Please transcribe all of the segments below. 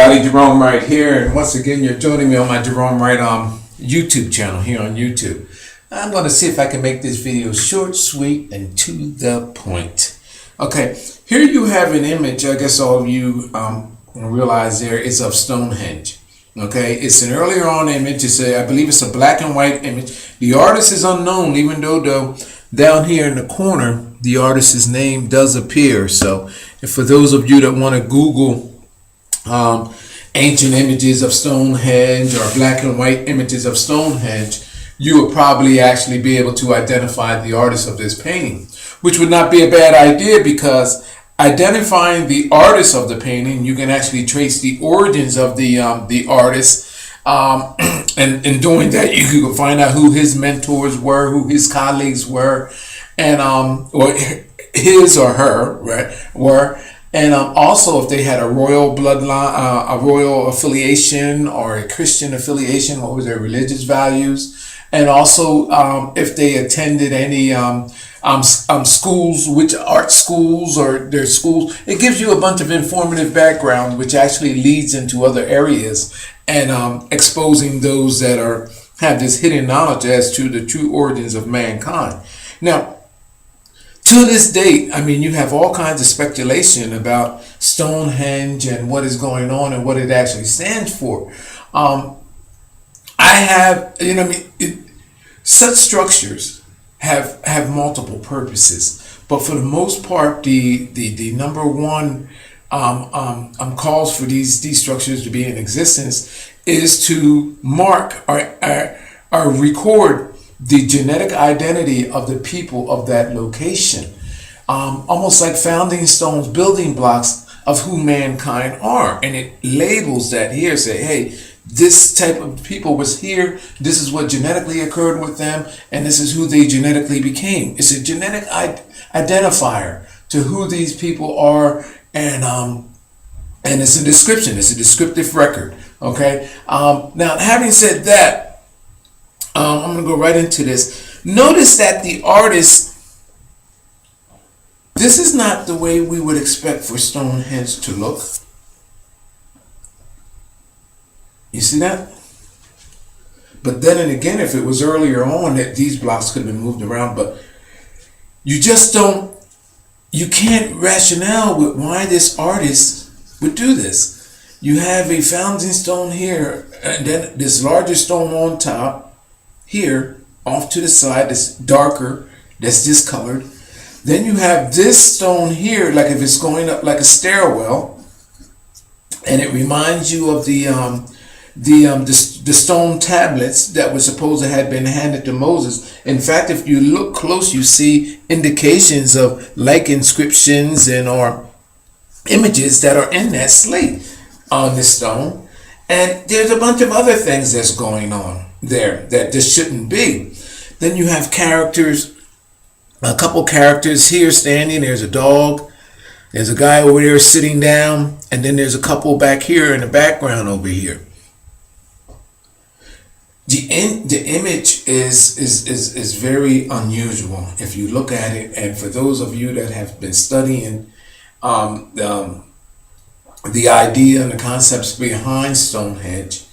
everybody, Gerone Wright here, and once again you're joining me on my Gerone Wright YouTube channel here on YouTube. I'm going to see if I can make this video short, sweet, and to the point. Okay, here you have an image. I guess all of you realize there is of StoneHenge. Okay, it's an earlier on image. I believe it's a black and white image. The artist is unknown, even though down here in the corner the artist's name does appear. So if for those of you that want to Google ancient images of StoneHenge or black and white images of StoneHenge, you would probably actually be able to identify the artist of this painting, which would not be a bad idea, because identifying the artist of the painting, you can actually trace the origins of the artist, and in doing that, you can find out who his mentors were, who his colleagues were, and or his or her, right, were. And also, if they had a royal bloodline, a royal affiliation, or a Christian affiliation, what were their religious values? And also, if they attended any schools, which art schools or their schools. It gives you a bunch of informative background, which actually leads into other areas, and exposing those that have this hidden knowledge as to the true origins of mankind. Now, to this date, I mean, you have all kinds of speculation about StoneHenge and what is going on and what it actually stands for. Such structures have multiple purposes, but for the most part, the number one calls for these structures to be in existence is to mark or record the genetic identity of the people of that location, almost like founding stones, building blocks of who mankind are. And it labels that here, say, hey, this type of people was here, this is what genetically occurred with them, and this is who they genetically became. It's a genetic identifier to who these people are, and it's a description, it's a descriptive record. Okay, now having said that, I'm going to go right into this. Notice that the artist, this is not the way we would expect for StoneHenge to look. You see that? But then and again, if it was earlier on, that these blocks could have been moved around, but you just don't, you can't rationale with why this artist would do this. You have a founding stone here, and then this larger stone on top, here, off to the side, that's darker, that's discolored. Then you have this stone here, like if it's going up like a stairwell, and it reminds you of the stone tablets that were supposed to have been handed to Moses. In fact, if you look close, you see indications of like inscriptions and or images that are in that slate on this stone. And there's a bunch of other things that's going on there that this shouldn't be. Then you have characters, a couple characters here standing. There's a dog, there's a guy over there sitting down, and then there's a couple back here in the background over here. The image is very unusual if you look at it, and for those of you that have been studying the idea and the concepts behind StoneHenge,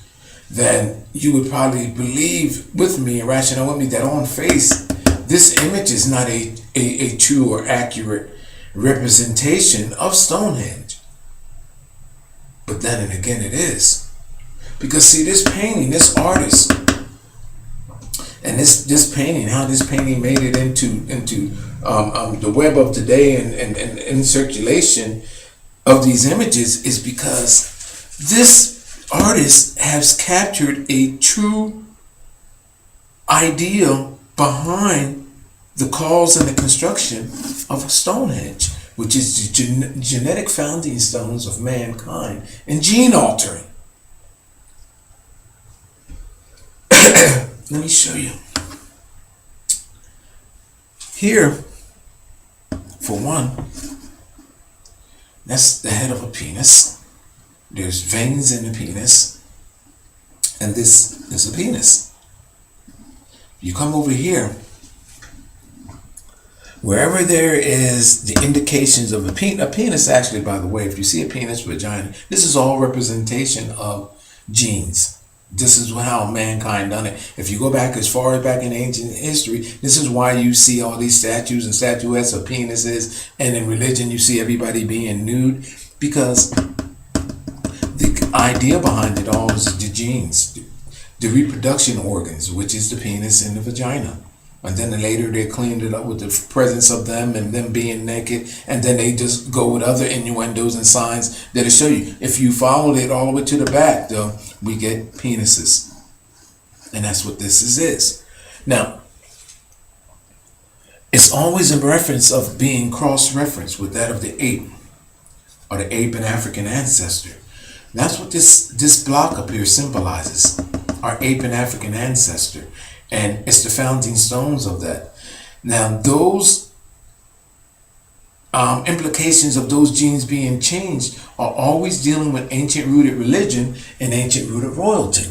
then you would probably believe with me and rationale with me that on face, this image is not a true or accurate representation of StoneHenge. But then and again it is. Because see, this painting, this artist, and this painting, how this painting made it into the web of today and in circulation of these images is because this artist has captured a true idea behind the cause and the construction of StoneHenge, which is the genetic founding stones of mankind and gene altering. Let me show you. Here, for one, that's the head of a penis. There's veins in the penis, and this is a penis. You come over here, Wherever there is the indications of a penis actually, by the way, if you see a penis, vagina, this is all representation of genes. This is how mankind done it. If you go back as far as back in ancient history, this is why you see all these statues and statuettes of penises, and in religion you see everybody being nude, because the idea behind it all is the genes, the reproduction organs, which is the penis and the vagina. And then later they cleaned it up with the presence of them and them being naked. And then they just go with other innuendos and signs that'll show you. If you followed it all the way to the back, though, we get penises. And that's what this is. Now, it's always in reference of being cross-referenced with that of the ape, or the ape and African ancestor. That's what this block up here symbolizes, our ape and African ancestor. And it's the founding stones of that. Now, those implications of those genes being changed are always dealing with ancient rooted religion and ancient rooted royalty.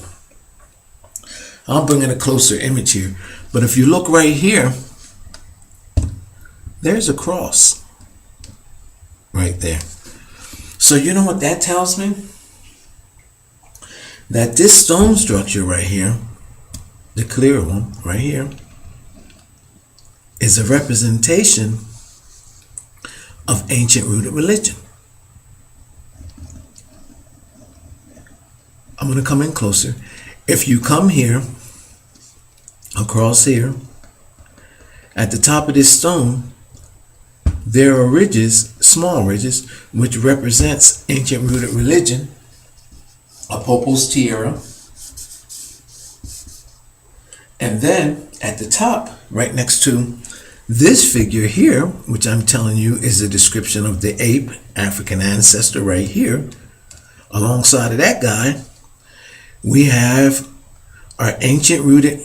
I'll bring in a closer image here. But if you look right here, there's a cross right there. So you know what that tells me? That this stone structure right here, the clear one right here, is a representation of ancient rooted religion. I'm going to come in closer. If you come here, across here, at the top of this stone, there are ridges, small ridges, which represents ancient rooted religion, a Popol's tiara. And then at the top, right next to this figure here, which I'm telling you is a description of the ape, African ancestor right here, alongside of that guy, we have our ancient rooted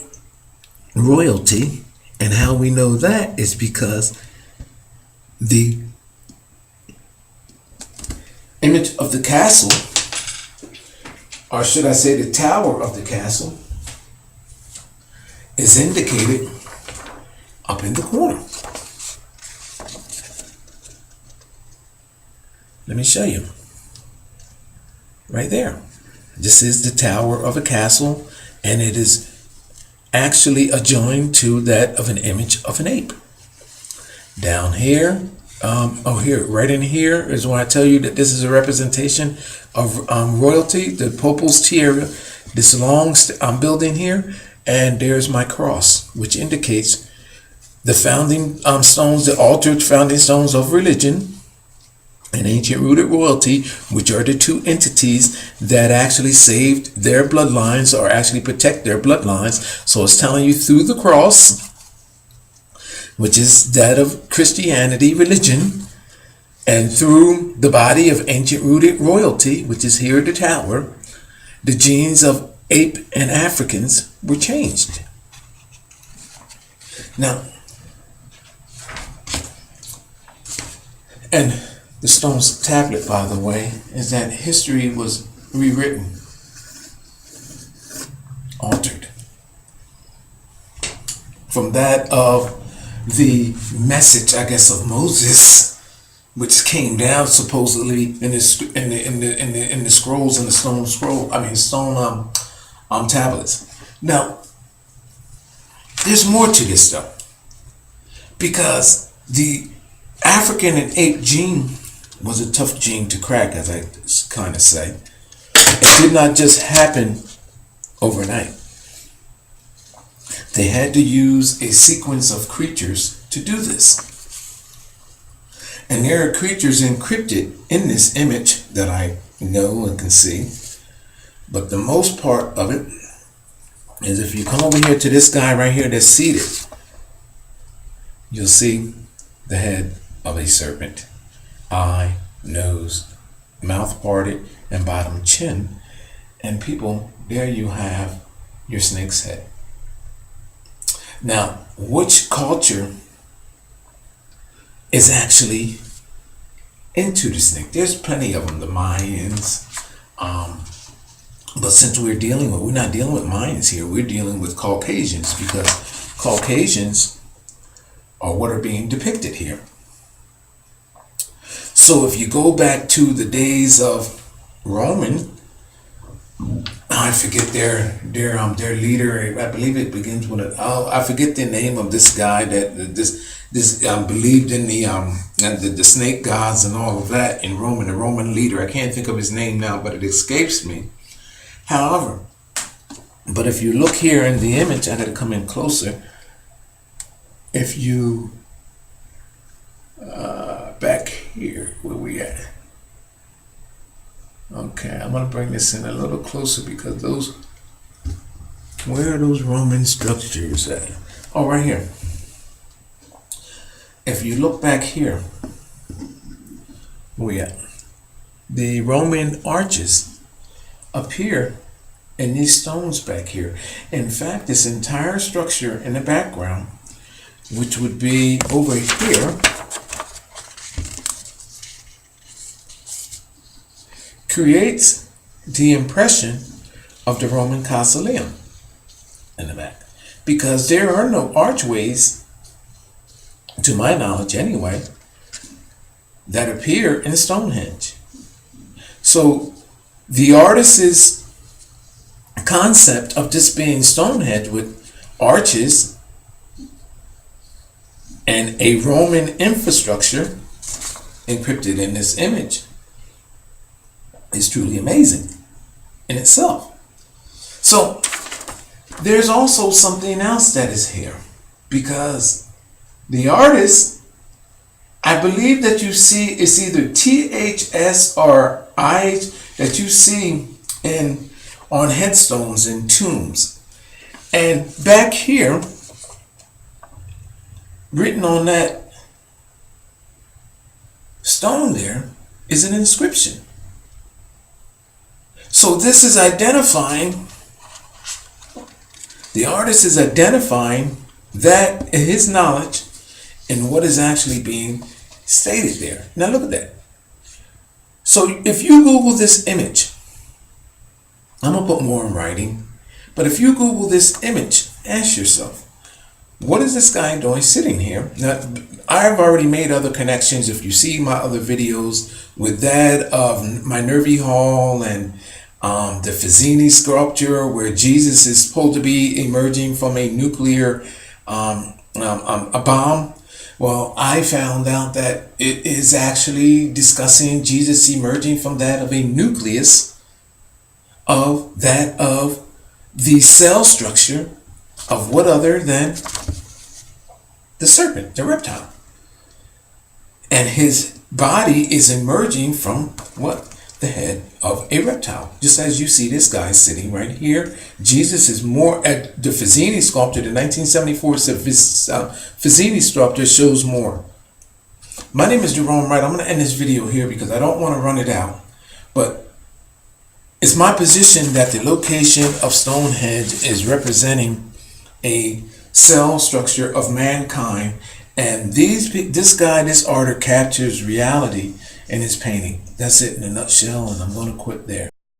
royalty. And how we know that is because the image of the castle, or should I say the tower of the castle, is indicated up in the corner. Let me show you. Right there. This is the tower of a castle, and it is actually adjoined to that of an image of an ape. Down here, here, right in here is when I tell you that this is a representation of royalty, the Popol's tiara, this long building here. And there's my cross, which indicates the founding stones, the altered founding stones of religion and ancient rooted royalty, which are the two entities that actually saved their bloodlines, or actually protect their bloodlines. So it's telling you through the cross, which is that of Christianity, religion, and through the body of ancient rooted royalty, which is here at the tower, the genes of ape and Africans were changed. Now, and the stone's tablet, by the way, is that history was rewritten, altered from that of the message, I guess, of Moses, which came down supposedly in the scrolls, in the stone scroll. I mean, stone tablets. Now, there's more to this though, because the African and ape gene was a tough gene to crack, as I kind of say. It did not just happen overnight. They had to use a sequence of creatures to do this. And there are creatures encrypted in this image that I know and can see. But the most part of it is, if you come over here to this guy right here that's seated, you'll see the head of a serpent, eye, nose, mouth parted, and bottom chin. And people, there you have your snake's head. Now, which culture is actually into the snake? There's plenty of them, the Mayans. But since we're not dealing with Mayans here, we're dealing with Caucasians, because Caucasians or what are being depicted here. So if you go back to the days of Roman, I forget their leader. I believe it begins with I forget the name of this guy that this believed in the snake gods and all of that in Rome. The Roman leader. I can't think of his name now, but it escapes me. However, but if you look here in the image, I got to come in closer. If you back here, where we at? Okay, I'm going to bring this in a little closer because where are those Roman structures at? Oh, right here. If you look back here, where we at? The Roman arches appear in these stones back here. In fact, this entire structure in the background, which would be over here, creates the impression of the Roman Coliseum in the back, because there are no archways, to my knowledge anyway, that appear in Stonehenge. So the artist's concept of this being Stonehenge with arches and a Roman infrastructure encrypted in this image is truly amazing in itself. So there's also something else that is here, because the artist, I believe that you see, it's either THS or IH that you see on headstones and tombs. And back here, written on that stone there, is an inscription. So this is identifying, the artist is identifying that his knowledge and what is actually being stated there. Now look at that. So if you Google this image, I'm going to put more in writing, but if you Google this image, ask yourself, what is this guy doing sitting here? Now, I've already made other connections. If you see my other videos with that of my Nervi Hall and the Fazzini sculpture where Jesus is supposed to be emerging from a nuclear a bomb. Well, I found out that it is actually discussing Jesus emerging from that of a nucleus of that of the cell structure of what other than the serpent, the reptile. And his body is emerging from what? The head of a reptile. Just as you see this guy sitting right here. Jesus is more at the Fazzini sculpture, the 1974 Fazzini sculpture shows more. My name is Gerone Wright. I'm going to end this video here because I don't want to run it out. But it's my position that the location of Stonehenge is representing a cell structure of mankind. And this artist captures reality in his painting. That's it in a nutshell, and I'm going to quit there.